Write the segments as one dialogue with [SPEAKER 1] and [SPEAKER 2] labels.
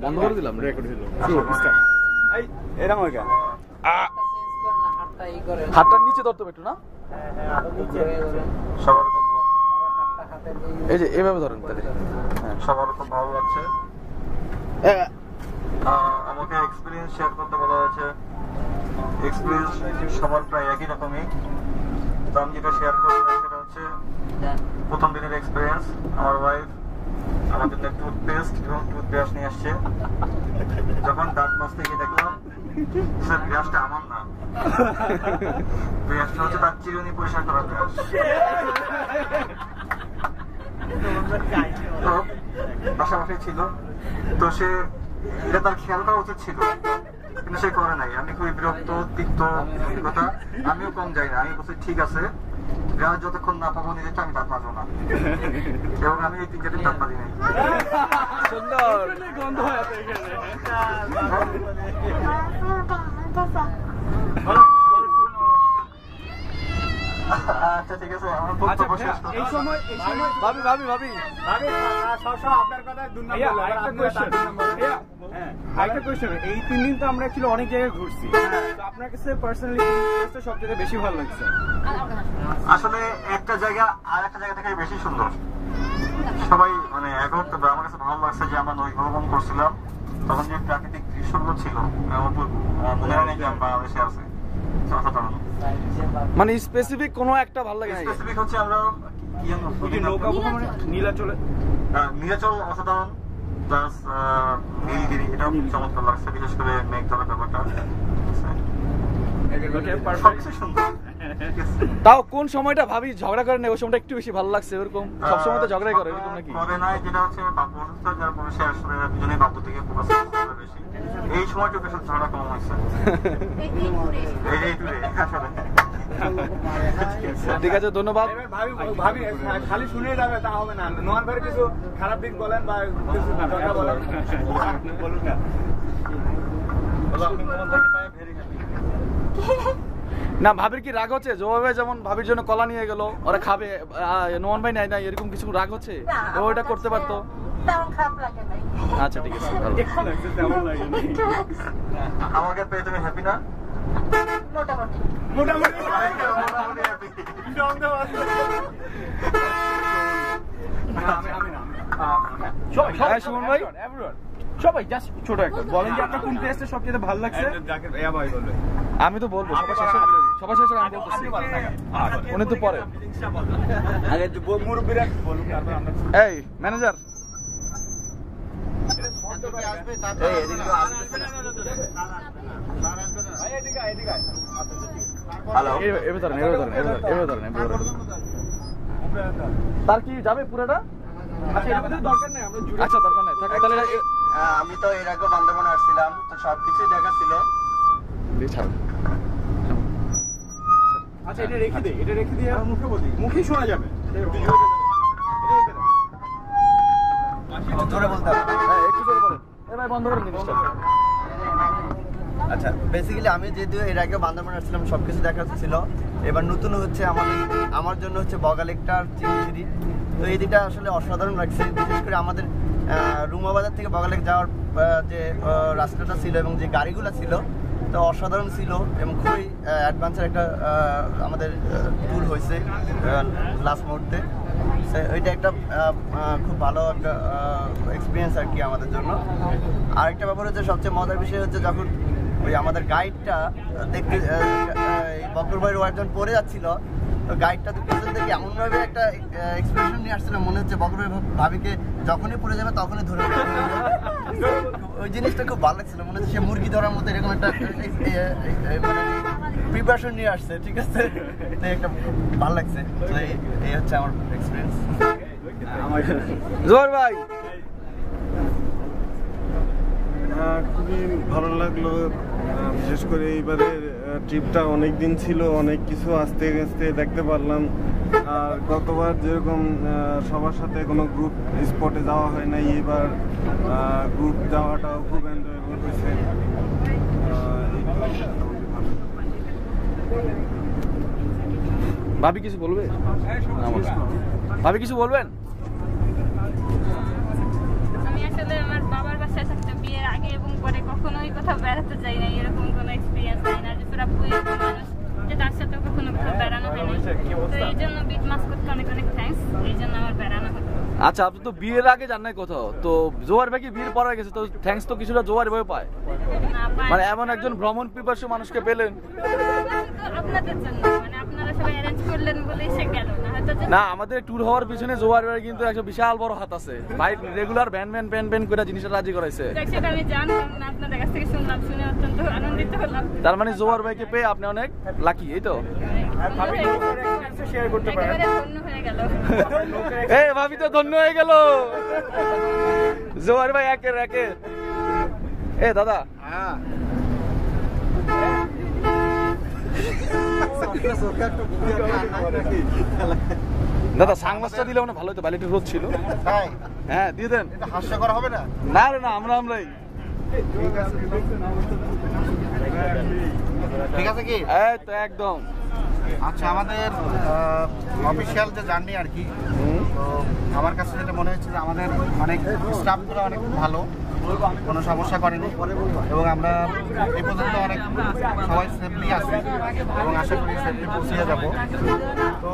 [SPEAKER 1] বন্ধ করে দিলাম রেকর্ড হলো এই এরকম হয়ে গেল হাতটা নিচে ধরতে একটু না
[SPEAKER 2] সবার
[SPEAKER 1] এই যে এভাবে ধরেন তাহলে
[SPEAKER 2] সবার খুব ভালো লাগছে আমাকে এক্সপিরিয়েন্স শেয়ার করতে বলা হয়েছে এক্সপিরিয়েন্স সবার প্রায় একই রকমই তো আমি যেটা শেয়ার করবো সেটা হচ্ছে প্রথম দিনের এক্সপিরিয়েন্স আমার ওয়াইফ আমাদের জন্য টুথপেস্ট এবং টুথব্রাশ নিয়ে আসছে যখন দাঁত মাজতে গিয়ে দেখলাম স্যার ব্রাশটা আমার না ব্রাশটা হচ্ছে তার চিরুনি পরিষ্কার করা ব্রাশ তো পাশাপাশি ছিল তো সে এটা তার খেয়াল করা উচিত ছিল কিন্তু সে করে নাই আমি খুবই বিরক্ত তিক্ত কথা আমিও কম যাই না আমি বলছি ঠিক আছে ব্রাশ যতক্ষণ না পাবো নিজেটা আমি দাঁত মাজবো না এবং আমি এই 3-4 দিন দাঁত মাজি নাই
[SPEAKER 1] সুন্দর গন্ধ হয়
[SPEAKER 2] আচ্ছা ঠিক আছে আমার বক্তব্য শেষ করতে
[SPEAKER 3] এই সময়
[SPEAKER 1] ভাবি
[SPEAKER 3] আপনার কথা দুই নম্বর একটা কোশ্চেন এই 3 দিন তো আমরা অ্যাকচুয়ালি অনেক জায়গায় ঘুরছি তো আপনার কাছে পার্সোনালি কোনটা সবচেয়ে বেশি ভালো লাগছে
[SPEAKER 2] আসলে একটা জায়গা আর একটা জায়গা থেকে বেশি সুন্দর সবাই মানে একমত তবে আমার কাছে ভালো লাগছে যে আমরা নদী ভ্রমণ করছিলাম তখন যে প্রাকৃতিক দৃশ্যগুলো ছিল মনে হয় যে বাংলাদেশে আছে
[SPEAKER 1] মানে স্পেসিফিক কোনো একটা ভালো লাগে না
[SPEAKER 2] স্পেসিফিক হচ্ছে আমরা
[SPEAKER 3] নৌকা ভ্রমণে নীলাচল অসাধারণ প্লাস নীলগিরি এটাও খুব চমৎকার লাগছে বিশেষ করে মেঘ ধরার ব্যাপারটা সবকিছু সুন্দর
[SPEAKER 1] তাও কোন সময়টা ভাবি ঝগড়া করে না ওই সময়টা একটু বেশি ভালো লাগছে এরকম সব সময় তো ঝগড়াই করে এরকম নাকি
[SPEAKER 2] করে না যেটা হচ্ছে বাবু অসুস্থ যার পরে সে আসলে দুজনেই বাবু থেকে ফোকাস করে বেশি এই সময়টুকু আসলে ঝগড়া কম হয়েছে এই টুরে আসলে
[SPEAKER 1] ঠিক আছে ধন্যবাদ
[SPEAKER 3] ভাবি খালি শুনে যাবে তা হবে না নোয়ার ভাই কিছু খারাপ দিক বলেন বা কিছু কথা বলেন বলুন না
[SPEAKER 1] না ভাবির কি রাগ হচ্ছে জবাবে যেমন ভাবির জন্য কলা নিয়ে গেল ওরা খাবে নোমান ভাই নাই না এরকম কিছু রাগ হচ্ছে ও ওটা করতে পারতো আচ্ছা ঠিক আছে
[SPEAKER 2] আমাকে পেয়ে তুমি হ্যাপি না
[SPEAKER 1] সুমন ভাই
[SPEAKER 3] সবাই জাস্ট ছোট একটা বলেন যে আপনার কোন প্লেসটা সবচেয়ে ভালো লাগছে
[SPEAKER 1] আমি তো বলবো সবার শেষে আমি বলতেছি উনি তো পরে এই ম্যানেজার তার কি যাবে পুরোটা আচ্ছা দরকার নাই তাহলে
[SPEAKER 2] আমি তো এর আগে বান্দরবান আসছিলাম তো সবকিছু দেখা ছিল
[SPEAKER 3] আচ্ছা এটা রেখে দিয়ে মুখে বলি মুখেই শোনা যাবে
[SPEAKER 2] জোরে বলতে হবে
[SPEAKER 1] একটু জোরে বলেন ভাই বন্ধ করেন জিনিসটা
[SPEAKER 4] আচ্ছা বেসিক্যালি আমি যেহেতু এর আগে বান্দরবান আসছিলাম সবকিছু দেখা ছিল এবার নতুন হচ্ছে আমার জন্য হচ্ছে বগালেকটা চিংড়ি তো এই দিকটা আসলে অসাধারণ লাগছে বিশেষ করে আমাদের রুমাবাজার থেকে বগালেক যাওয়ার যে রাস্তাটা ছিল এবং যে গাড়িগুলো ছিল তো অসাধারণ ছিল এবং খুবই অ্যাডভান্সের একটা আমাদের ট্যুর হয়েছে লাস্ট মুহূর্তে ওইটা একটা খুব ভালো একটা এক্সপিরিয়েন্স আর কি আমাদের জন্য আরেকটা ব্যাপার হচ্ছে সবচেয়ে মজার বিষয় হচ্ছে যখন ওই আমাদের গাইডটা দেখতে বকর ভাই একজন পড়ে যাচ্ছিল তো গাইডটা তো পিছন থেকে এমনভাবে একটা এক্সপ্রেশন নিয়ে আসছিল মনে হচ্ছে বকর ভাই ভাবিকে যখনই পড়ে যাবে তখনই ধরে ওই জিনিসটা খুব ভালো লাগছিল মনে হচ্ছে সে মুরগি ধরার মতো এরকম একটা মানে প্রিপারেশন নিয়ে আসছে ঠিক আছে তো একটা খুব ভালো লাগছে তো এই হচ্ছে আমার এক্সপিরিয়েন্স
[SPEAKER 1] জোর ভাই
[SPEAKER 5] খুবই ভালো লাগলো বিশেষ করে এইবারের ট্রিপটা অনেক দিন ছিল অনেক কিছু আস্তে আস্তে দেখতে পারলাম আর গতবার যেরকম সবার সাথে কোনো গ্রুপ স্পটে যাওয়া হয় নাই এবার গ্রুপ যাওয়াটাও খুব এনজয়েবল হয়েছে
[SPEAKER 1] ভাবি কিছু বলবে ভাবি কিছু বলবেন
[SPEAKER 6] আমি আসলে আমার বাবার বাসায় থাকতে কোথাও বেড়াতে যাই না, এরকম কোনো এক্সপিরিয়েন্স নাই না, যে পুরা বুয়ে মানুষ যে তার সাথে কখনো কোথাও বেড়ানো হয় না। তো এই জন্য বিট মাস্কটকে অনেক অনেক থ্যাঙ্কস, এই জন্য আমার বেড়ানো হলো।
[SPEAKER 1] আচ্ছা, আপনি তো বিয়ের আগে জান নাই কোথাও, তো জোয়ার ভাই কি বিয়ের পরে গেছে, তো থ্যাঙ্কস তো কিছুটা জোয়ার ভাই পায়,
[SPEAKER 6] না, পাই
[SPEAKER 1] মানে
[SPEAKER 6] না।
[SPEAKER 1] এমন একজন ভ্রমণ পিপাসু মানুষকে পেলেন।
[SPEAKER 6] তো আপনাদের জন্য, মানে আপনারা সবাই অ্যারেঞ্জ করলেন বলেই সে গেল না হয়তো।
[SPEAKER 1] না, আমাদের ট্যুর হওয়ার পিছনে জোয়ার ভাইয়ের কিন্তু একটা বিশাল বড় হাত আছে ভাই, রেগুলার ভ্যান করে জিনিসটা রাজি করাইছে।
[SPEAKER 6] সেটা আমি জানতাম না, আপনাদের কাছ থেকে শুনলাম, শুনে অত্যন্ত আনন্দিত হলাম।
[SPEAKER 1] তার মানে জোয়ার ভাইকে পেয়ে আপনি অনেক লাকি, এই তো?
[SPEAKER 6] একেবারে ধন্য হয়ে গেল।
[SPEAKER 1] এই ভাবি তো ধন্য হয়ে গেল, জোয়ার ভাই একের একে। এ দাদা, দাদা সাংমাসটা দিলে মানে ভালো হতো, বাইরে একটু রোদ ছিল। হ্যাঁ দিয়ে দেন।
[SPEAKER 3] হাস্যকর হবে না?
[SPEAKER 1] না রে না, আমরাই।
[SPEAKER 3] ঠিক আছে কি?
[SPEAKER 1] এই তো একদম।
[SPEAKER 3] আচ্ছা, আমাদের অফিসিয়াল যে জার্নি আর কি, তো আমার কাছে যেটা মনে হচ্ছে যে আমাদের অনেক স্টাফগুলো অনেক ভালো, কোনো সমস্যা করেনি এবং আমরা এই পর্যন্ত অনেক সবাই সেফলি আছি এবং আশা করি সেফলি পৌঁছে যাব। তো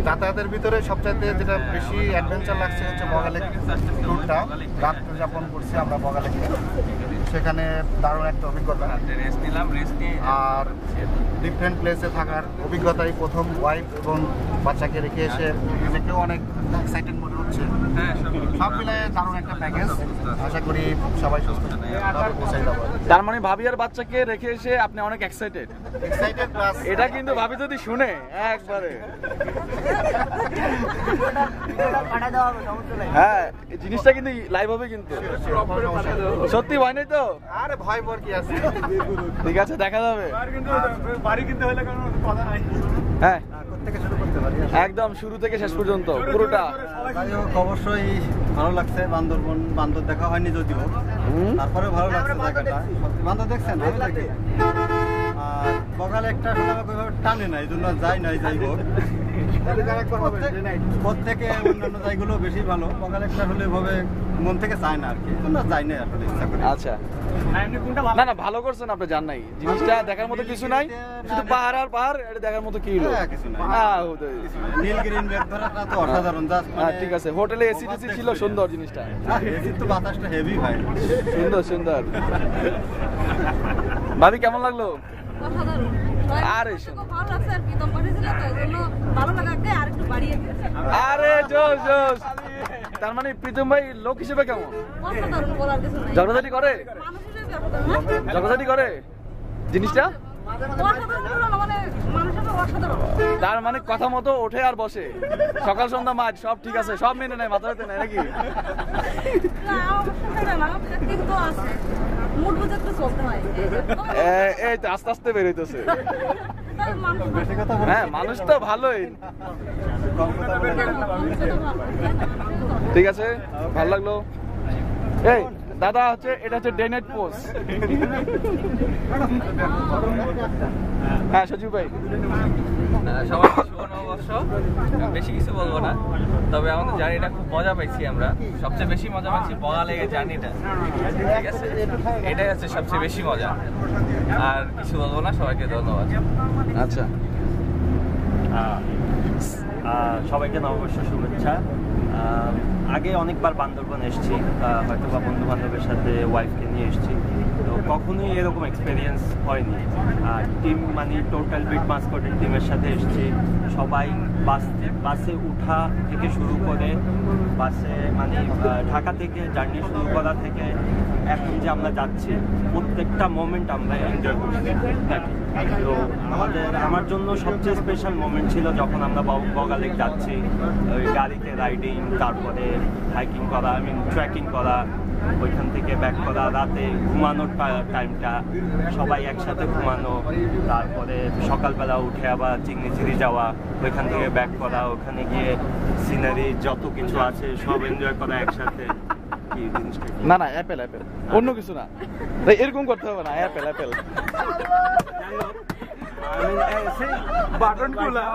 [SPEAKER 3] যাতায়াতের ভিতরে সবচাইতে যেটা বেশি অ্যাডভেঞ্চার লাগছে হচ্ছে বগালেক ট্যুরটা। রাত্রে যাপন করছি আমরা বগালেকে, সেখানে দারুণ একটা অভিজ্ঞতা। আর ডিফারেন্ট প্লেসে থাকার অভিজ্ঞতাই প্রথম, ওয়াইফ এবং বাচ্চাকে রেখে এসে নিজেকেও অনেক এক্সাইটেড মনে হচ্ছে। সব মিলিয়ে দারুণ একটা প্যাকেজ, আশা করি সবাই সুস্থভাবে পৌঁছাই যাবো।
[SPEAKER 1] তার মানে ভাবি আর বাচ্চাকে রেখে এসে আপনি অনেক এক্সাইটেড।
[SPEAKER 3] প্লাস
[SPEAKER 1] এটা কিন্তু ভাবি যদি শুনে একবারে, হ্যাঁ এই জিনিসটা কিন্তু লাইভ হবে কিন্তু। সত্যি ভয় নেই তো?
[SPEAKER 3] আরে ভয় পর কি আছে,
[SPEAKER 1] ঠিক আছে, দেখা যাবে।
[SPEAKER 3] বাড়ি কিনতে হলে কোনো কথা নাই।
[SPEAKER 1] হ্যাঁ
[SPEAKER 4] থেকে শুরু করতে পারি।
[SPEAKER 1] একদম শুরু থেকে শেষ পর্যন্ত পুরোটা।
[SPEAKER 4] যাই হোক, অবশ্যই ভালো লাগছে। বান্দর দেখা হয়নি যদিও, তারপরে ভালো লাগছে জায়গাটা। বান্দর দেখছেন? আমি দেখি। আর বগালে একটা আসলে আমাকে ওইভাবে টানে না, এই জন্য যাই নাই। যাই হোক, প্রত্যেকে অন্যান্য জায়গাগুলো বেশি ভালো, বগালে একটা আসলে এভাবে মন থেকে চায় না আর কি, এই জন্য যাই নাই আসলে ইচ্ছা করে।
[SPEAKER 1] আচ্ছা, না না ভালো করছেন আপনি, জান নাই জিনিসটা দেখার মতো কিছু নাই, শুধু পাহাড় আর পাহাড়, এটা দেখার মতো কি হলো?
[SPEAKER 4] কিছু নাই।
[SPEAKER 1] নীলগিরিন
[SPEAKER 4] নীলগিরি ধরাটা তো অসাধারণ।
[SPEAKER 1] ঠিক আছে, হোটেলে এসি টেসি ছিল, সুন্দর জিনিসটা।
[SPEAKER 4] এসির তো বাতাসটা হেভি ভাই,
[SPEAKER 1] সুন্দর সুন্দর। ভাবি কেমন লাগলো?
[SPEAKER 7] অসাধারণ।
[SPEAKER 1] আরে
[SPEAKER 7] খুব ভালো লাগছে আর কি, দম পাঠিয়েছিল তো এই জন্য ভালো লাগাকে আর একটু বাড়িয়ে দিয়েছে।
[SPEAKER 1] আরে জোস জোস। তার মানে প্রীতম ভাই লোক হিসেবে কেমন?
[SPEAKER 7] অসাধারণ, বলার কিছু নাই।
[SPEAKER 1] ঝগড়াঝাটি করে?
[SPEAKER 7] মানুষ হিসেবে অসাধারণ, না?
[SPEAKER 1] ঝগড়াঝাটি করে জিনিসটা?
[SPEAKER 7] অসাধারণ পুরো না, মানে মানুষ হিসেবে অসাধারণ।
[SPEAKER 1] তার মানে কথা মতো ওঠে আর বসে, সকাল সন্ধ্যা মাঝ সব ঠিক আছে, সব মেনে নেয়, মাথা ব্যথা নেয় নাকি?
[SPEAKER 7] না, আমার সাথে না, কিন্তু আছে মুড বুঝে একটু চলতে হয়।
[SPEAKER 1] এই তো আস্তে আস্তে বেরোইতেছে।
[SPEAKER 7] তাই মানুষ
[SPEAKER 4] বেশি কথা
[SPEAKER 1] হ্যাঁ মানুষ তো ভালোই।
[SPEAKER 4] কম কথা বলে
[SPEAKER 1] ঠিক আছে, ভালো লাগলো। এই দাদা হচ্ছে, এটা হচ্ছে ডেনেট পোস্ট। হ্যাঁ সজীব ভাই,
[SPEAKER 8] সবাইকে শুভ নববর্ষ। বেশি কিছু বলবো না, তবে আমাদের জার্নিটা খুব মজা পাইছি আমরা। সবচেয়ে বেশি মজা পাইছি বগালেকের জার্নিটা, ঠিক আছে? এটাই হচ্ছে সবচেয়ে বেশি মজা। আর কিছু বলবো না, সবাইকে ধন্যবাদ।
[SPEAKER 1] আচ্ছা
[SPEAKER 9] সবাইকে নববর্ষ শুভেচ্ছা। আগে অনেকবার বান্দরবন এসেছি, হয়তো বা বন্ধু বান্ধবের সাথে ওয়াইফকে নিয়ে এসেছি, তো কখনোই এরকম এক্সপিরিয়েন্স হয়নি। আর টিম মানে টোটাল বিট মাস্কটের টিমের সাথে এসেছি। সবাই বাসে উঠা থেকে শুরু করে, বাসে মানে ঢাকা থেকে জার্নি শুরু করা থেকে এখন যে আমরা যাচ্ছি, প্রত্যেকটা মোমেন্ট আমরা এনজয় করছি। তো আমার জন্য সবচেয়ে স্পেশাল মোমেন্ট ছিল যখন আমরা বগালেক যাচ্ছি, ওই গাড়িতে রাইডিং, তারপরে হাইকিং করা, ট্রেকিং করা, ওইখান থেকে ব্যাক করা, রাতে ঘুমানোর টাইমটা সবাই একসাথে ঘুমানো, তারপরে সকালবেলা উঠে আবার চিংড়িচিড়ি যাওয়া, ওইখান থেকে ব্যাক করা, ওখানে গিয়ে সিনারি যত কিছু আছে সব এনজয় করা একসাথে।
[SPEAKER 1] না না অ্যাপেল অ্যাপেল, অন্য কিছু না, এরকম করতে হবে না, অ্যাপেল অ্যাপেল। বাটন খোলা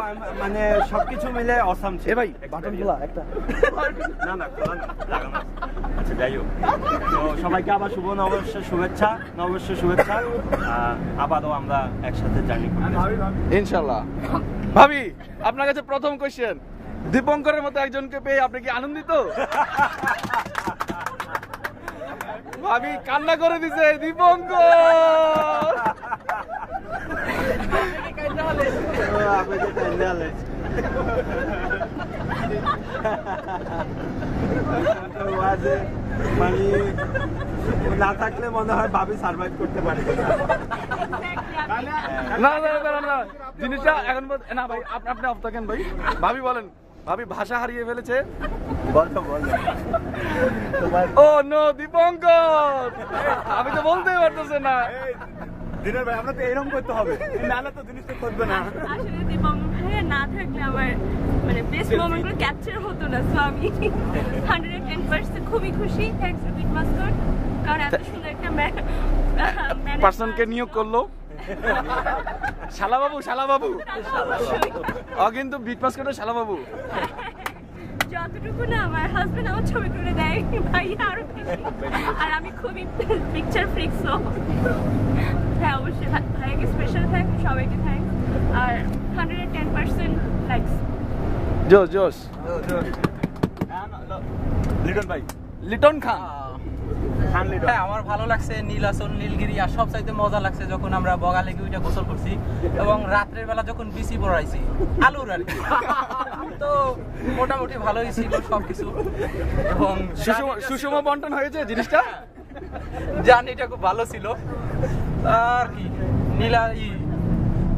[SPEAKER 9] মানে সবকিছু মিলে অসাম ছিল।
[SPEAKER 1] এ ভাই বাটন খোলা একটা
[SPEAKER 9] না না খোলা না, লাগানো আছে। আচ্ছা যাই হোক, তো সবাইকে আবার শুভ নববর্ষের শুভেচ্ছা, নববর্ষের শুভেচ্ছা। আবারও আমরা একসাথে জার্নি করব
[SPEAKER 1] ইনশাআল্লাহ। ভাবি আপনার কাছে প্রথম কোশ্চেন, দীপঙ্করের মতো একজনকে পেয়ে আপনি কি আনন্দিত? ভাবি কান্না করে দিছে দীপঙ্কর।
[SPEAKER 9] মানে না থাকলে মনে হয় ভাবি সার্ভাইভ করতে পারে
[SPEAKER 1] না না না না জিনিসটা এখন না ভাই, আপনি অফ থাকেন ভাই। ভাবি বলেন, ভাবি ভাষা হারিয়ে ফেলেছে। ও নো দীপঙ্কর, আমি তো বলতেই পারতেছে না।
[SPEAKER 9] দিনের ভাই আমরা তো এরকম করতে হবে, নাহলে তো জিনিসটা করবে না।
[SPEAKER 7] আসলে দীপঙ্কর ভাইয়া না থাকলে আমার মানে বেস্ট মোমেন্টগুলো ক্যাপচার হতো না। সো আমি 110% খুবই খুশি। থ্যাঙ্কস টু বিট মাস্টার, কারণ এত সুন্দর একটা
[SPEAKER 1] পার্সনকে নিয়োগ করলো। শালা বাবু, শালা বাবু ও কিন্তু বিট পাস করে শালা বাবু।
[SPEAKER 7] যতটুকু না আমার হাজবেন্ড আমার ছবি তুলে দেয় ভাই আরো বেশি, আর আমি খুবই পিকচার ফ্রিক। সো হ্যাঁ অবশ্যই ভাইকে স্পেশাল থ্যাঙ্ক, সবাইকে থ্যাঙ্ক, আর 110% লাইকস।
[SPEAKER 1] জোস জোস।
[SPEAKER 9] লিটন ভাই,
[SPEAKER 1] লিটন খান।
[SPEAKER 8] হ্যাঁ আমার ভালো লাগছে নীলাচল নীলগিরি, আর সব চাইতে মজা লাগছে যখন আমরা বগালেকে ওইটা গোসল করছি এবং রাত্রের বেলা যখন বিসি পড়াইছি আলুর আর কি। তো মোটামুটি ভালোই ছিল সবকিছু এবং
[SPEAKER 1] সুষম বন্টন হয়েছে জিনিসটা।
[SPEAKER 8] জার্নিটা খুব ভালো ছিল। আর কি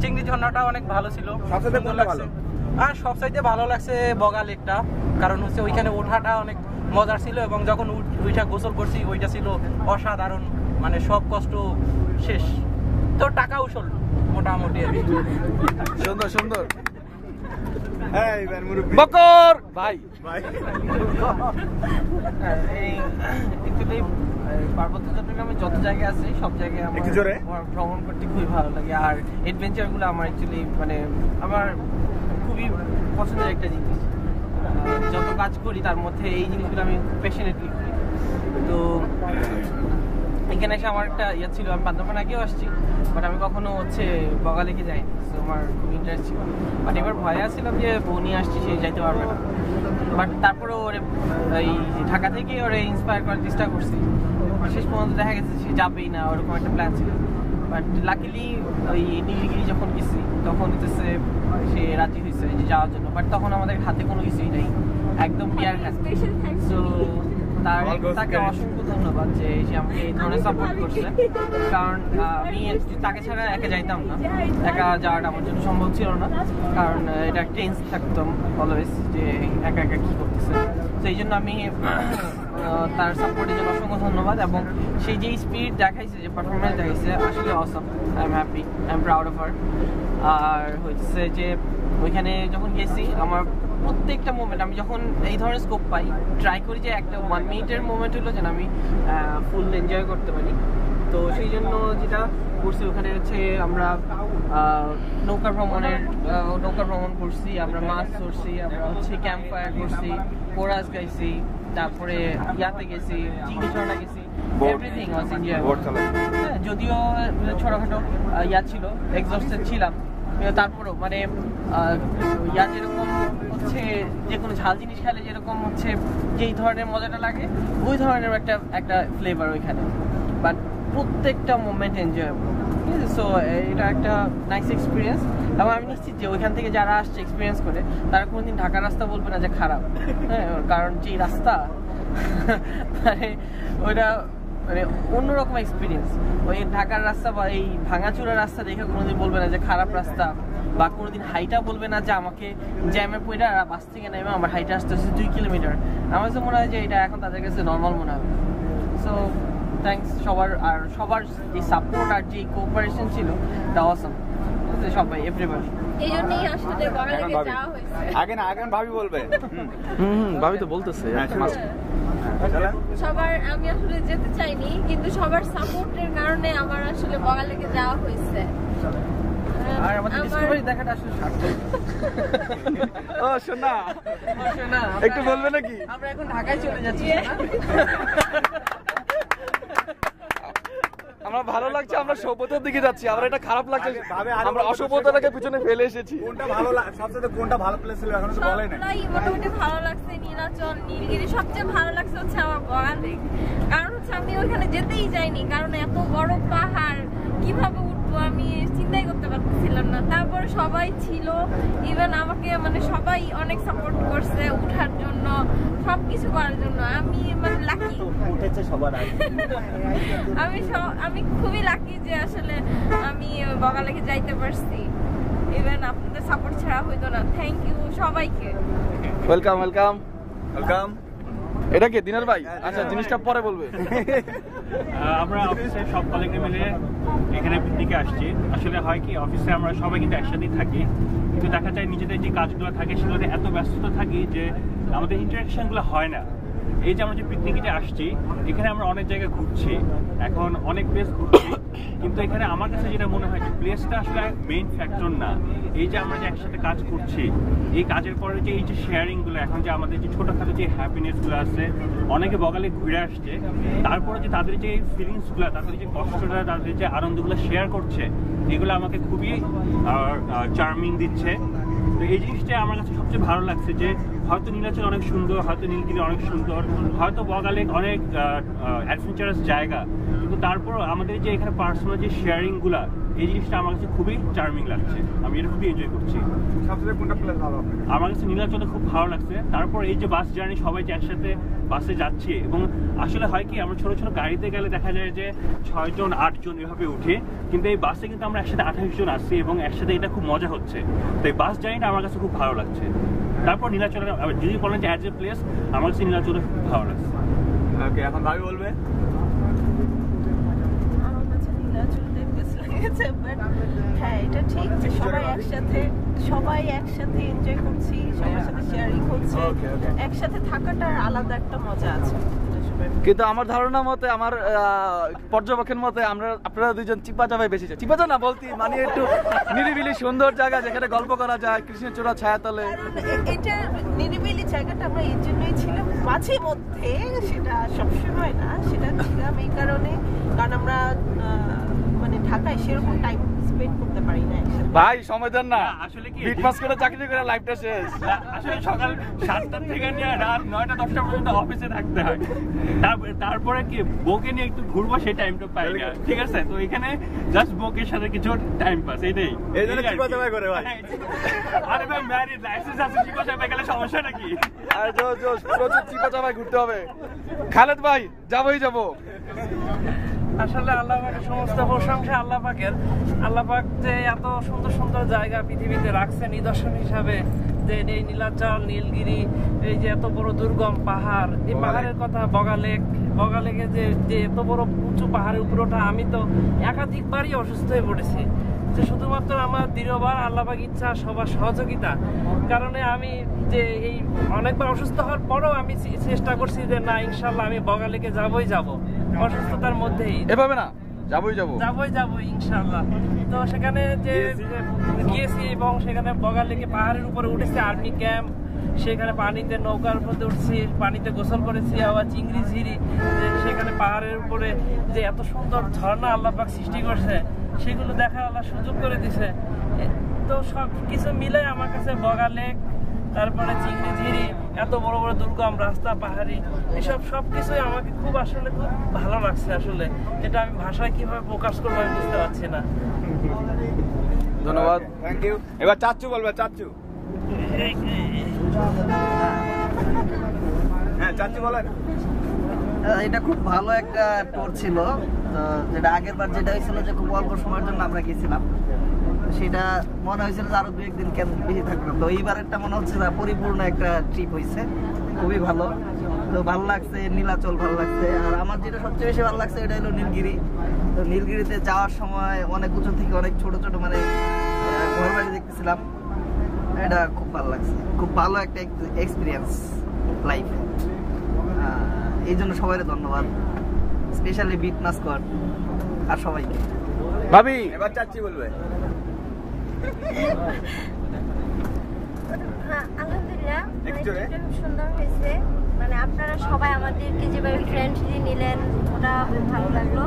[SPEAKER 8] চিংড়ি ঝর্ণাটা অনেক ভালো ছিল, সুন্দর লাগছে। আর সবচাইতে ভালো লাগছে বগা লেকটা, কারণ হচ্ছে ওইখানে ওঠাটা অনেক মজার ছিল এবং যখন ওইটা গোসল করছি ওইটা ছিল অসাধারণ, মানে সব কষ্ট শেষ। তো টাকা উসল মোটামুটি।
[SPEAKER 1] সুন্দর সুন্দর। বকর ভাই
[SPEAKER 10] পার্বত্য চট্টগ্রামে যত জায়গা আছে সব জায়গায় আমার ভ্রমণ করতে খুবই ভালো লাগে, আর এডভেঞ্চারগুলো আমার অ্যাকচুয়ালি মানে আমার খুবই পছন্দের একটা জিনিস। যত কাজ করি তার মধ্যে এই জিনিসগুলো আমি প্যাশনেটলি করি। তো এখানে এসে আমার একটা ইয়ে ছিল, আমি বান্দরবান আগেও আসছি, বাট আমি কখনো হচ্ছে বগা লেকে যাই, তো আমার খুব ইন্টারেস্ট ছিল। বাট এবার ভয়ে আসছিলাম যে বউ নিয়ে আসছি, সে যাইতে পারবে না। বাট তারপরে ওরে এই ঢাকা থেকে ওরে ইন্সপায়ার করার চেষ্টা করছি, শেষ পর্যন্ত দেখা গেছে সে যাবেই না, ওরকম একটা প্ল্যান ছিল। বাট লাকিলি ওই নীলগিরি যখন গেছি তখন হচ্ছে সে রাজি হয়েছে যে যাওয়ার জন্য, বাট তখন আমাদের হাতে কোনো কিছুই নেই, একদম বিয়ার হ্যান্ড। সো তাকে অসংখ্য ধন্যবাদ যে সে আমাকে এই ধরনের সাপোর্ট করছে, কারণ আমি তাকে ছাড়া একা যাইতাম না, একা যাওয়াটা আমার জন্য সম্ভব ছিল না, কারণ এটা টেন্স থাকতাম অলওয়েজ যে একা একা কী করতেছে। তো এই জন্য আমি তার সাপোর্টের জন্য অসংখ্য ধন্যবাদ, এবং সেই যে স্পিরিট দেখাইছে, যে পারফরমেন্স দেখাইছে, আসলে awesome. I am happy, I am proud of her. আর হচ্ছে যে ওইখানে যখন গেছি আমার প্রত্যেকটা মোমেন্ট, আমি যখন এই ধরনের স্কোপ পাই ট্রাই করি যে একটা 1 মিনিটের মোমেন্ট হলো যেন আমি ফুল এনজয় করতে পারি। তো সেই জন্য যেটা করছি ওখানে হচ্ছে আমরা নৌকা ভ্রমণ করছি, আমরা মাছ ধরছি, আমরা হচ্ছে ক্যাম্প ফায়ার করছি, কোরাস গাইছি, তারপরে ইয়াতে গেছি, চিংড়ি ঝর্ণা গেছি, এভরিথিং ওয়াজ এনজয়েবল। যদিও ছোটখাটো ইয়া ছিল, এক্সস্টেড ছিলাম, তারপরেও মানে ইয়া যেরকম হচ্ছে যে কোনো ঝাল জিনিস খেলে যেরকম হচ্ছে যেই ধরনের মজাটা লাগে ওই ধরনের একটা ফ্লেভার ওইখানে, বাট প্রত্যেকটা মোমেন্ট এনজয়েবল। ঠিক আছে, সো এটা একটা নাইস এক্সপিরিয়েন্স, এবং আমি নিশ্চিত যে ওইখান থেকে যারা আসছে এক্সপিরিয়েন্স করে তারা কোনোদিন ঢাকার রাস্তা বলবে না যে খারাপ। হ্যাঁ, কারণ যেই রাস্তা মানে ওইটা মানে অন্যরকম এক্সপিরিয়েন্স। ওই ঢাকার রাস্তা বা এই ভাঙাচোরা রাস্তা দেখে কোনোদিন বলবে না যে খারাপ রাস্তা, বা কোনোদিন হাইটা বলবে না যে আমাকে জ্যামে পড়ে বাস থেকে নেমে আমার হাইটা আসতে হচ্ছে 2 কিলোমিটার। আমার তো মনে হয় যে এটা এখন তাদের কাছে নর্মাল মনে হবে। সো থ্যাঙ্কস সবার, আর সবার যে সাপোর্ট আর যে কোঅপারেশন ছিল এটা অসম। সবাই এভরিবডি,
[SPEAKER 7] এই জন্যই আসলে বগালেকে যাওয়া হয়েছে।
[SPEAKER 1] আগে না, আগে ভাবি বলবে। ভাবি তো বলতেছে
[SPEAKER 7] সবার, আমি আসলে যেতে চাইনি কিন্তু সবার সাপোর্টের কারণে আমার আসলে বগালেকে যাওয়া হয়েছে।
[SPEAKER 10] আর আমাদের ডিসকভারি দেখাটা আসলে সার্থক।
[SPEAKER 1] ও শোনা,
[SPEAKER 10] শোনা,
[SPEAKER 1] একটু বলবে নাকি?
[SPEAKER 10] আমরা এখন ঢাকায় চলে যাচ্ছি না?
[SPEAKER 1] আমরা ভালো লাগছে, আমরা সভ্যতার দিকে যাচ্ছি। আমরা এটা খারাপ লাগছে, আমরা অসভ্যতাটাকে পিছনে ফেলে এসেছি।
[SPEAKER 3] কোনটা ভালো সবচেয়ে কোনটা ভালো প্লেস ছিল এখন তো বলেই নাই।
[SPEAKER 7] সবটাই মোটামুটি ভালো লাগছে। নীলাচল, নীলগিরি, সবচেয়ে ভালো লাগছে হচ্ছে আমার বগালেক। কারণ হচ্ছে আমি ওইখানে যেতেই যাইনি, কারণ এত বড় পাহাড় কিভাবে উঠবো আমি চিন্তাই করতে পারতেছিলাম না। তারপরে সবাই ছিল, ইভেন আমাকে মানে সবাই অনেক সাপোর্ট করছে উঠার জন্য, সবকিছু করার জন্য। আমি মানে লাকি
[SPEAKER 3] উঠেছে সবার আগে।
[SPEAKER 7] আমি খুবই লাকি যে আসলে আমি বগালেকে যাইতে পারছি। ইভেন আপনাদের সাপোর্ট ছাড়া হইতো না। থ্যাংক ইউ সবাইকে।
[SPEAKER 1] Welcome welcome
[SPEAKER 3] welcome.
[SPEAKER 1] এটা কি দিনের ভাই? আচ্ছা, জিনিসটা পরে বলবে।
[SPEAKER 11] আমরা অফিসে সব কলিগরা মিলে এখানে পিকনিকে আসছি। আসলে হয় কি, অফিসে আমরা সবাই কিন্তু একসাথেই থাকি, কিন্তু দেখা যায় নিজেদের যে কাজগুলো থাকে সেগুলোতে এত ব্যস্ততা থাকি যে আমাদের ইন্টারাকশনগুলো হয় না। এই যে আমরা যে পিকনিকে আসছি, এখানে আমরা অনেক জায়গায় ঘুরছি, এখন অনেক প্লেস ঘুরছি, কিন্তু এখানে আমার কাছে যেটা মনে হয় যে প্লেসটা আসলে মেইন ফ্যাক্টর না। এই যে আমরা যে একসাথে কাজ করছি, এই কাজের পরে যে এই যে শেয়ারিংগুলো, এখন যে আমাদের যে ছোটোখাটো যে হ্যাপিনেসগুলো আছে, অনেকে বগালে ঘুরে আসছে, তারপরে যে তাদের যে ফিলিংসগুলো, তাদের যে কষ্টটা, তাদের যে আনন্দগুলো শেয়ার করছে, এগুলো আমাকে খুবই চার্মিং দিচ্ছে। তো এই জিনিসটা আমার কাছে সবচেয়ে ভালো লাগছে যে হয়তো নীলাচল অনেক সুন্দর, হয়তো নীলগিরি অনেক সুন্দর, হয়তো বগালেক অনেক অ্যাডভেঞ্চারাস জায়গা, কিন্তু তারপরও আমাদের যে এখানে পার্সোনাল যে শেয়ারিংগুলা, এই জিনিসটা আমার কাছে খুবই চার্মিং লাগছে। আমি এটা খুবই এনজয় করছি।
[SPEAKER 3] সবচেয়ে কোনটা প্লেস ভালো?
[SPEAKER 11] আমার কাছে নীলাচলে খুব ভালো লাগছে। তারপর এই যে বাস জার্নি, সবাই যে একসাথে বাসে যাচ্ছি, এবং আসলে হয় কি, আমরা ছোট ছোট গাড়িতে গেলে দেখা যায় যে 6 জন 8 জন এভাবে উঠে, কিন্তু এই বাসে কিন্তু আমরা একসাথে 28 জন আসছি এবং একসাথে এটা খুব মজা হচ্ছে। তো এই বাস জার্নিটা আমার কাছে খুব ভালো লাগছে। তারপর নীলাচলের যদি বলেন যে অ্যাজ এ প্লেস, আমার কাছে নীলাচলে খুব ভালো লাগছে।
[SPEAKER 3] ওকে, এখন ভাবি বলবে।
[SPEAKER 12] আমার কাছে নীলাচলে বেশ লেগেছে, বাট হ্যাঁ এটা ঠিক যে সবাই একসাথে এনজয় করছি, সবার সাথে শেয়ারিং হচ্ছে, একসাথে থাকাটার আলাদা একটা মজা আছে।
[SPEAKER 1] কিন্তু আমার ধারণা মতে, আমার পর্যবেক্ষণ মতে, আপনারা দুইজন চিপাচাপাই বেশি চাই। চিপাচা না বলতে মানে একটু নিরিবিলি সুন্দর জায়গা যেখানে গল্প করা যায়, কৃষ্ণচূড়া ছায়াতলে।
[SPEAKER 12] এটা নিরিবিলি জায়গাটা আমরা এই জন্যই ছিলাম মাঝে মধ্যে, সেটা সবসময় না, সেটা ছিলাম এই কারণে কারণ আমরা মানে ঢাকায় সেরকম টাইম স্পেন্ড করতে পারি না।
[SPEAKER 1] ভাই সময় দেন না,
[SPEAKER 11] আসলে কি
[SPEAKER 1] বিট পাস করে চাকরি করে লাইফটা শেষ।
[SPEAKER 11] আসলে সকাল 7টা থেকে নিয়ে রাত 9টা 10টা পর্যন্ত অফিসে থাকতে হয়। তারপরে কি বউকে নিয়ে একটু ঘুরবো, সেই টাইমটা পাই না, ঠিক আছে? তো এখানে জাস্ট বউকের সাথে কিছু টাইম পাস, এইটাই।
[SPEAKER 3] এই জন্য চিপাচাপাই করে ভাই।
[SPEAKER 11] আরে ভাই, ম্যারিড লাইসেন্স আছে, চিপাচাপাই গেলে সমস্যা নাকি?
[SPEAKER 1] আর প্রচুর চিপাচাপাই ঘুরতে হবে। খালেদ ভাই, যাবোই যাবো।
[SPEAKER 10] আসলে আল্লাহ পাকের সমস্ত প্রশংসা আল্লাহ পাকের। আল্লাহ পাক যে এত সুন্দর সুন্দর জায়গা পৃথিবীতে রাখছে নিদর্শন হিসাবে, যে এই নীলাচল, নীলগিরি, এই যে এত বড় দুর্গম পাহাড়, এই পাহাড়ের কথা, বগালেকে যে এত বড় উঁচু পাহাড়ের উপরে ওঠা, আমি তো একাধিকবারই অসুস্থ হয়ে পড়েছি। যে শুধুমাত্র আমার দৃঢ়বার আল্লাহ পাক ইচ্ছা, সবার সহযোগিতা কারণে আমি যে এই অনেকবার অসুস্থ হওয়ার পরও আমি চেষ্টা করছি যে না, ইনশাল্লাহ আমি বগালেকে যাবই যাব, অসুস্থতার মধ্যেই
[SPEAKER 1] এভাবে না, যাবই
[SPEAKER 10] যাবো ইনশাল্লাহ। তো সেখানে যে গিয়েছি এবং সেখানে বগালেকে পাহাড়ের উপরে উঠেছি, আর্মি ক্যাম্প, সেখানে পানিতে নৌকার মধ্যে উঠছি, পানিতে গোসল করেছি, আবার চিংড়ি ঝিরি, সেখানে পাহাড়ের উপরে যে এত সুন্দর ঝর্ণা আল্লাহ পাক সৃষ্টি করছে, সেগুলো দেখার আল্লাহ সুযোগ করে দিছে। তো সব কিছু মিলে আমার কাছে বগালেক, তারপরে চিংড়ি ঝিরি, এত বড় বড় দুর্গম রাস্তা, পাহাড়ি, এসব সবকিছুই আমাকে খুব আসলে খুব ভালো লাগছে। আসলে এটা আমি ভাষায় কিভাবে প্রকাশ করবো আমি বুঝতে পারছি না।
[SPEAKER 1] ধন্যবাদ,
[SPEAKER 3] থ্যাংক ইউ। এবার চাচ্চু বলবে। চাচ্চু, হ্যাঁ চাচ্চু বলেন।
[SPEAKER 4] এটা খুব ভালো একটা ট্যুর ছিল। যেটা আগের বার যেটা হয়েছিল যে খুব অল্প সময়ের জন্য আমরা গেছিলাম, সেটা মনে হয়েছিল যে আরো 2-1 দিন কেন বেশি থাকলাম। তো এইবারেরটা মনে হচ্ছে যে পরিপূর্ণ একটা ট্রিপ হয়েছে, খুবই ভালো। তো ভালো লাগছে, নীলাচল ভালো লাগছে। আর আমার যেটা সবচেয়ে বেশি ভালো লাগছে এটা হলো নীলগিরি। তো নীলগিরিতে যাওয়ার সময় অনেক উঁচু থেকে অনেক ছোট ছোট মানে ঘর বাড়ি দেখতেছিলাম, এটা খুব ভালো লাগছে। খুব ভালো একটা এক্সপিরিয়েন্স লাইফে। এই জন্য সবাইকে ধন্যবাদ, স্পেশালি বিট মাস্কট আর সবাইকে।
[SPEAKER 1] ভাবি,
[SPEAKER 3] এবার চাচ্চি বলবে।
[SPEAKER 13] আলহামদুলিল্লাহ খুব সুন্দর হয়েছে। মানে আপনারা সবাই আমাদেরকে যেভাবে ফ্রেন্ডলি নিলেন ওটা খুব ভালো লাগলো।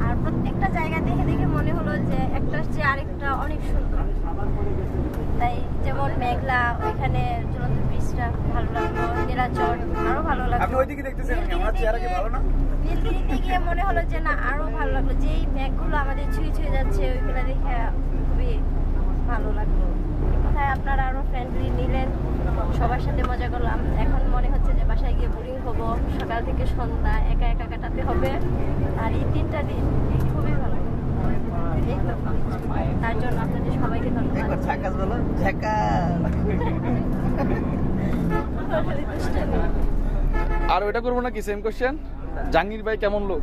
[SPEAKER 13] আর প্রত্যেকটা জায়গা দেখে দেখে মনে হলো যে একটার চেয়ে আরেকটা অনেক সুন্দর। তাই যেমন মেঘলা ওইখানে ঝুলন্ত ব্রিজটা ভালো লাগলো, নীলাচল আরো ভালো লাগলো। আপনি ওইদিকে দেখতেছেন আমার চেহারা কি ভালো না? নীলগিরিতে গিয়ে মনে হলো যে না আরো ভালো লাগলো, যে এই মেঘগুলো আমাদের ছুঁয়ে ছুঁয়ে যাচ্ছে ওইগুলো দেখে খুবই ভালো লাগলো। কোথায় আপনারা আরো ফ্রেন্ডলি নিলেন, সবার সাথে মজা করলাম। এখন মনে হচ্ছে যে বাসায় গিয়ে বোরিং হবো, সকাল থেকে সন্ধ্যা একা একা কাটাতে হবে। আর এই 3টা দিন খুবই ভালো, তার জন্য আপনাদের সবাইকে ধন্যবাদ।
[SPEAKER 1] আর ওইটা করবো নাকি সেম কোশ্চেন, জাহাঙ্গীর ভাই কেমন লোক?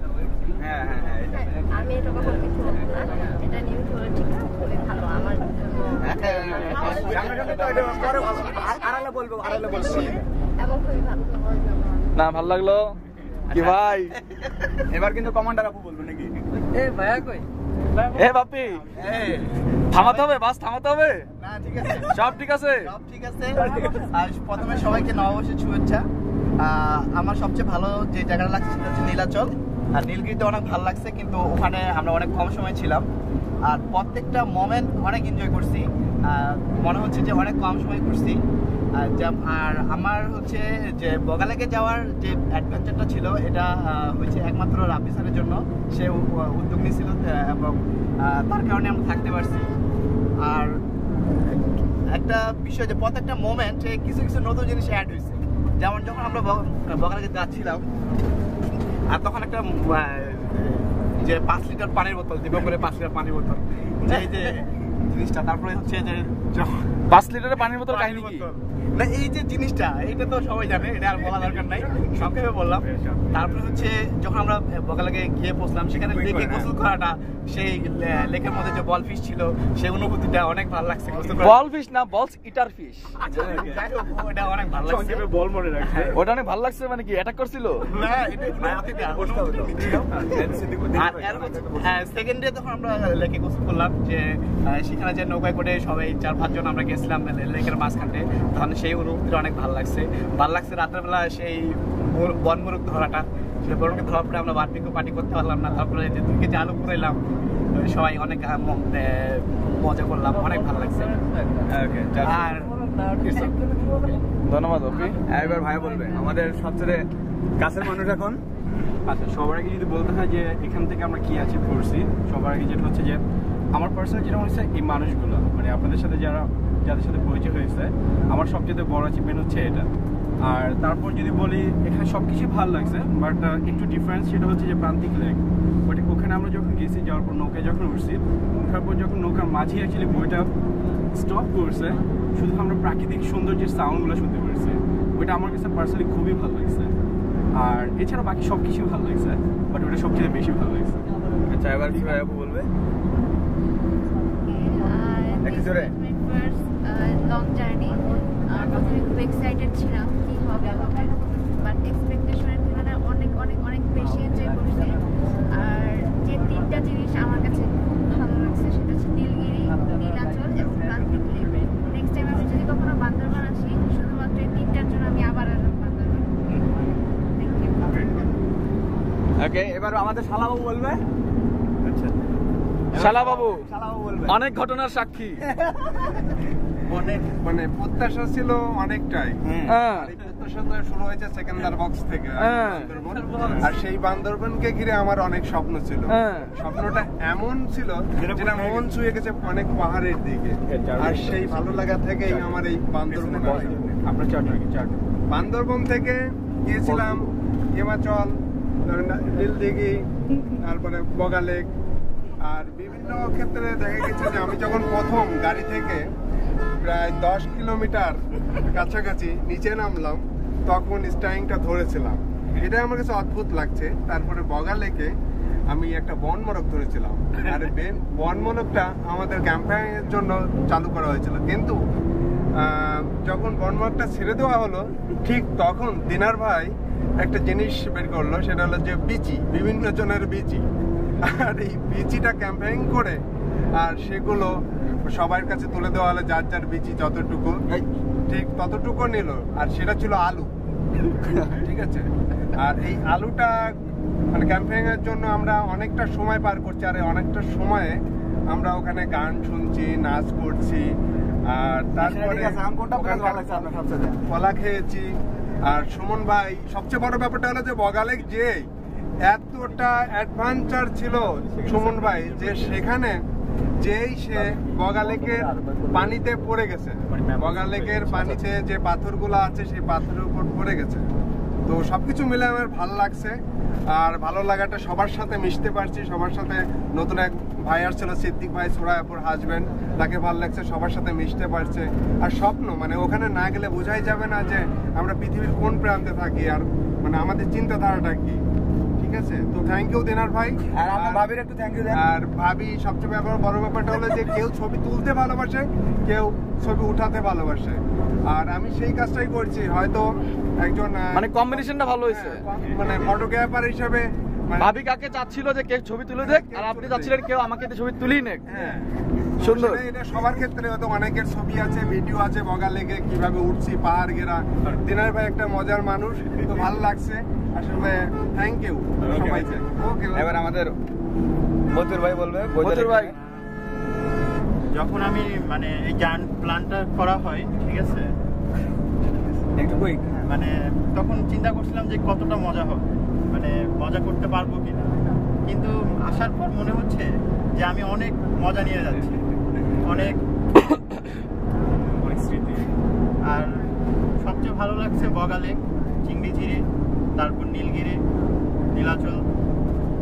[SPEAKER 13] আমি এটা কখনো কিছু বলবো না, এটা নিয়ে বলে ঠিক না, খুবই ভালো আমার এবং খুবই ভালো।
[SPEAKER 1] না ভালো লাগলো কি ভাই?
[SPEAKER 3] এবার কিন্তু কমান্ডার আপু বলবো নাকি?
[SPEAKER 10] ভাইয়া কই?
[SPEAKER 1] এ বাপি থামাতে হবে, বাস থামাতে হবে।
[SPEAKER 3] না ঠিক আছে,
[SPEAKER 1] সব ঠিক আছে,
[SPEAKER 3] সব ঠিক আছে। আর প্রথমে সবাইকে নববর্ষের শুভেচ্ছা। আমার সবচেয়ে ভালো যে জায়গাটা লাগছে সেটা হচ্ছে নীলাচল। আর নীলগিরিতে অনেক ভালো লাগছে, কিন্তু ওখানে আমরা অনেক কম সময় ছিলাম। আর প্রত্যেকটা মোমেন্ট অনেক এনজয় করছি, মনে হচ্ছে যে অনেক কম সময় করছি। আর আমার হচ্ছে যে বগালেকে যাওয়ার যে অ্যাডভেঞ্চারটা ছিল এটা হচ্ছে একমাত্র রাব্বি স্যারের জন্য, সে উদ্যোগ নিয়েছিল এবং তার কারণে আমরা থাকতে পারছি। আর একটা বিষয় যে প্রত্যেকটা মোমেন্টে কিছু কিছু নতুন জিনিস অ্যাড হয়েছে। যেমন যখন আমরা বগালেকে যাচ্ছিলাম আর তখন একটা যে 5 লিটার পানির বোতল দিবে করে 5 লিটার পানির বোতল, এই যে জিনিসটা। তারপরে হচ্ছে যে
[SPEAKER 1] 5 লিটারের পানির বোতল কাহিনী কি?
[SPEAKER 3] না এই যে জিনিসটা এটা তো সবাই জানে, এটা আর বলা দরকার নাই, সংক্ষেপে বললাম। তারপরে হচ্ছে যখন আমরা বগালেকে গিয়ে পৌঁছলাম সেখানে লেকে গোসল করাটা, সেই লেকের মধ্যে যে বল ফিশ ছিল সেই অনুভূতিটা অনেক ভালো লাগছে।
[SPEAKER 1] বল ফিশ না, বলস ইটার ফিশ।
[SPEAKER 3] ওটা অনেক ভালো লাগছে,
[SPEAKER 1] বল মনে রাখছে। ওটা অনেক ভালো লাগছে মানে কি অ্যাটাক করছিল?
[SPEAKER 3] না এটা হ্যাঁ সেকেন্ড ডে তখন আমরা লেকে গোসল করলাম, যে সেখানে যে নৌকায় করে সবাই 4-5 জন আমরা গেছিলাম লেকের মাঝখানে, তখন সেই অনুভূতিটা অনেক ভালো লাগছে। ভালো লাগছে রাত্রেবেলা সেই বনমুরগ ধরাটা, সেই বনকে ধরার পরে আমরা বারবিকিউ পার্টি করতে পারলাম না। তারপরে যে 2 কেজি আলু পুরাইলাম, সবাই অনেক মজা করলাম, অনেক ভালো লাগছে। আর
[SPEAKER 1] ধন্যবাদ অপি।
[SPEAKER 3] এবার ভাই বলবে আমাদের সবচেয়ে কাছের মানুষ এখন।
[SPEAKER 14] আচ্ছা, সবার আগে যদি বলতে হয় যে এখান থেকে আমরা কি অ্যাচিভ করছি, সবার আগে যেটা হচ্ছে যে আমার পার্সোনাল যেটা মনে হচ্ছে এই মানুষগুলো, মানে আপনাদের সাথে যাদের সাথে পরিচয় হয়েছে, আমার সবচেয়ে বড় অ্যাচিভমেন্ট হচ্ছে এটা। আর তারপর যদি বলি এখানে সব কিছুই ভালো লাগছে, বাট একটু ডিফারেন্স সেটা হচ্ছে যে প্রান্তিক লেক, বাট ওখানে আমরা যখন গেছি যাওয়ার পর নৌকায় যখন উঠছি, তারপর যখন নৌকার মাঝে অ্যাকচুয়ালি বইটা স্টপ করছে, শুধু আমরা প্রাকৃতিক সৌন্দর্যের সাউন্ডগুলো শুনতে পেরেছি, ওইটা আমার কাছে পার্সোনালি খুবই ভালো লাগছে। আর এছাড়া বাকি সব কিছুই ভালো লাগছে, বাট ওটা সবচেয়ে বেশি ভালো লাগছে।
[SPEAKER 3] আচ্ছা, এবার কি ভাই আপু বলবে?
[SPEAKER 15] লং জার্নি, প্রথমে খুব এক্সাইটেড ছিলাম কি হবে হবে, বাট এক্সপেকটেশনের তুলনায় অনেক অনেক অনেক বেশি এনজয় করছি। আর যে 3টা জিনিস আমার কাছে খুব ভালো লাগছে সেটা হচ্ছে নীলগিরি, নীলাচল এবং প্রান্তিক লেক। নেক্সট টাইম আমি যদি কখনো বান্দরবান আসি, শুধুমাত্র এই 3টার জন্য আমি আবার আসবো বান্দরবান।
[SPEAKER 3] ওকে, এবার আমাদের শালাবাবু বলবে। আচ্ছা,
[SPEAKER 1] শালাবাবু অনেক ঘটনার সাক্ষী।
[SPEAKER 5] অনেক মানে প্রত্যাশা ছিল অনেকটাই, এই প্রত্যাশাটা শুরু হয়েছে সেকেন্দার বক্স থেকে। আর সেই বান্দরবানকে ঘিরে আমার অনেক স্বপ্ন ছিল। স্বপ্নটা এমন ছিল যেটা মন ছুঁয়ে গেছে অনেক পাহাড়ের দিকে, আর সেই ভালো লাগা থেকেই আমার এই বান্দরবান। বান্দরবান থেকে গিয়েছিলাম হিমাচল, নীলদিঘি, তারপরে বগালেক। আর বিভিন্ন ক্ষেত্রে দেখা গেছে যে আমি যখন প্রথম গাড়ি থেকে প্রায় 10 কিলোমিটার কাছাকাছি নিচে নামলাম, তখন স্টারিংটা ধরেছিলাম, এটা আমার কাছে অদ্ভুত লাগছে। তারপরে বগালেকে আমি একটা বনমোরগ ধরেছিলাম, আর বনমোরগটা আমাদের ক্যাম্পেইনের জন্য চালু করা হয়েছিল, কিন্তু যখন বনমোরগটা ছেড়ে দেওয়া হলো ঠিক তখন দিনার ভাই একটা জিনিস বের করলো, সেটা হলো যে বিচি, বিভিন্ন জনের বিচি। আর এই বিচিটা ক্যাম্পেইন করে আর সেগুলো
[SPEAKER 16] সবার কাছে তুলে দেওয়া হলো যার যার বিচি যতটুকু, ঠিক ততটুকু নিল, আর সেটা ছিল আলু। ঠিক আছে, আর এই আলুটা মানে ক্যাম্পিং এর জন্য আমরা অনেকটা সময় পার করছি, আর অনেকটা সময়ে আমরা ওখানে গান শুনছি, নাচ করছি, আর তারপরে কলা খেয়েছি। আর সুমন ভাই সবচেয়ে বড় ব্যাপারটা হলো যে বগালেক যে এতটা অ্যাডভেঞ্চার ছিল সুমন ভাই, যে সেখানে যেই সে বগালেকের পানিতে পড়ে গেছে, বগালেকের পানিতে যে পাথরগুলো আছে সেই পাথরের উপর পড়ে গেছে। তো সবকিছু মিলে আমার ভালো লাগছে, আর ভালো লাগাটা সবার সাথে মিশতে পারছি, সবার সাথে নতুন এক ভাই আসছিল সিদ্দিক ভাই, সোরায়াপুর হাজবেন্ড, তাকে ভালো লাগছে, সবার সাথে মিশতে পারছে। আর স্বপ্ন মানে ওখানে না গেলে বোঝাই যাবে না যে আমরা পৃথিবীর কোন প্রান্তে থাকি, আর মানে আমাদের চিন্তাধারাটা কি। ঠিক আছে, তো থ্যাংক ইউ দিনার ভাই, আর আমার ভাবির একটু থ্যাংক ইউ দেন। আর ভাবি সবচেয়ে বড় ব্যাপারটা হলো যে কেউ ছবি তুলতে ভালোবাসে, কেউ ছবি উঠাতে ভালোবাসে, আর আমি সেই কাজটাই করছি। হয়তো একজন
[SPEAKER 1] মানে কম্বিনেশনটা ভালো হয়েছে,
[SPEAKER 16] মানে ফটোগ্রাফার হিসেবে
[SPEAKER 1] ভাবি কাকে চাচ্ছিল যে কেউ ছবি তুলে দেখ, আর আপনি চাচ্ছিলেন কেউ আমাকে ছবি তুলি নেক। সুন্দর,
[SPEAKER 16] এটা সবার ক্ষেত্রে হয়তো অনেকের ছবি আছে, ভিডিও আছে বগালেকে কিভাবে উঠছি পাহাড় ঘেরা। দিনার ভাই একটা মজার মানুষ, তো ভালো লাগছে আসলে। থ্যাংক ইউ সবাইকে। ওকে,
[SPEAKER 17] এবার আমাদের বদুর ভাই বলবে।
[SPEAKER 1] বদুর ভাই,
[SPEAKER 18] যখন আমি মানে এই প্ল্যানটা করা হয়, ঠিক আছে,
[SPEAKER 17] একটু কুইক,
[SPEAKER 18] মানে তখন চিন্তা করছিলাম যে কতটা মজা হবে, মানে মজা করতে পারবো কিনা, কিন্তু আসার পর মনে হচ্ছে যে আমি অনেক মজা নিয়ে যাচ্ছি, অনেক স্মৃতি। আর সবচেয়ে ভালো লাগছে বগালেক, চিংড়িঝিরি, তারপর নীলগিরি, নীলাচল,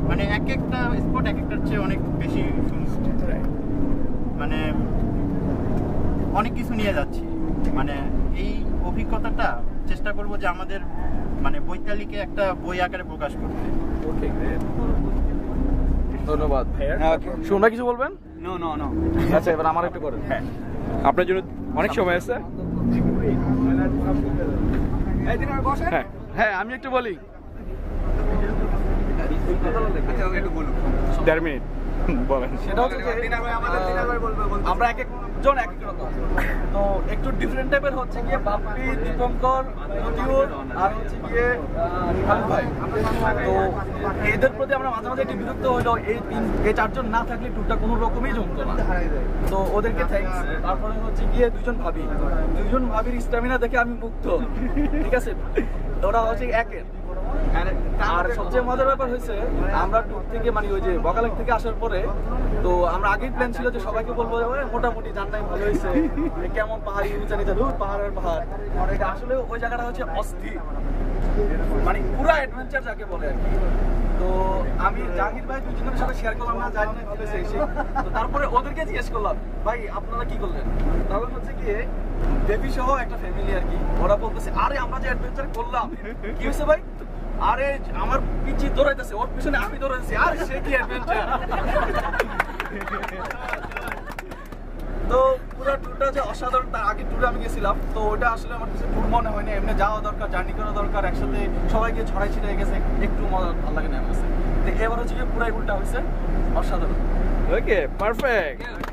[SPEAKER 18] মানে এক একটা স্পট এক একটার চেয়ে অনেক বেশি সুন্দর, মানে অনেক কিছু নিয়ে যাচ্ছি। মানে এই অভিজ্ঞতাটা চেষ্টা করবো যে আমাদের মানে বৈতালিকে একটা বই আকারে প্রকাশ করতে।
[SPEAKER 1] ওকে, ধন্যবাদ। শুনবা কিছু বলবেন?
[SPEAKER 17] No no no.
[SPEAKER 1] আচ্ছা, এবার আমার একটু করেন।
[SPEAKER 17] হ্যাঁ, আপনার জন্য অনেক সময় আছে।
[SPEAKER 1] হ্যাঁ হ্যাঁ, আমি একটু বলি।
[SPEAKER 17] একটু বলুন,
[SPEAKER 1] 1.5 মিনিট বলেন। সেটা হচ্ছে যে আমরা এক একজন এক এক রকম, তো একটু ডিফারেন্ট টাইপের হচ্ছে গিয়ে বাপ্পি, দীপঙ্কর, মতিউর, আর হচ্ছে গিয়ে খালিদ ভাই। তো এদের প্রতি আমরা মাঝে মাঝে একটু বিরক্ত হইলো, এই চারজন না থাকলে টুকটা কোনো রকমই জমতো না, তো ওদেরকে থ্যাঙ্কস। তারপরে হচ্ছে গিয়ে দুজন ভাবির স্ট্যামিনা দেখে আমি মুগ্ধ। ঠিক আছে, ওরা হচ্ছে একের। আর সবচেয়ে মজার ব্যাপার হয়েছে, আমরা ট্যুর থেকে মানে ওই যে বগালেক থেকে আসার পরে, তো আমরা আগেই প্ল্যান ছিল যে সবাইকে বলবো মোটামুটি জান নাই ভালো হয়েছে, কেমন পাহাড়ি উঁচা নিচা, পাহাড়ের পাহাড়। আসলে ওই জায়গাটা হচ্ছে অস্থির, মানে পুরা অ্যাডভেঞ্চার যাকে বলে আর কি। তো আমি জাহির ভাই দুজনের সাথে শেয়ার করলাম না, জানি না ভালো এসে, তো তারপরে ওদেরকে জিজ্ঞেস করলাম, ভাই আপনারা কি করলেন? তখন হচ্ছে গিয়ে বেবি সহ একটা ফ্যামিলি আর কি, ওরা বলতেছে আরে আমরা যে অ্যাডভেঞ্চার করলাম, কি হয়েছে ভাই? আরে আমার পিচি দৌড়াইতেছে, ওর পিছনে আমি দৌড়াইতেছি, আর সে কি অ্যাডভেঞ্চার। তো পুরো ট্যুরটা যে অসাধারণ। তার আগে ট্যুরে আমি গেছিলাম, তো ওটা আসলে আমার কাছে ট্যুর মনে হয়নি, এমনি যাওয়া দরকার, জার্নি করা দরকার, একসাথে সবাইকে ছড়াই ছিটাই গেছে, একটু মজা ভালো লাগে না আমার কাছে। তো এবার হচ্ছে গিয়ে পুরাই উল্টা হয়েছে, অসাধারণ।
[SPEAKER 17] ওকে, পারফেক্ট।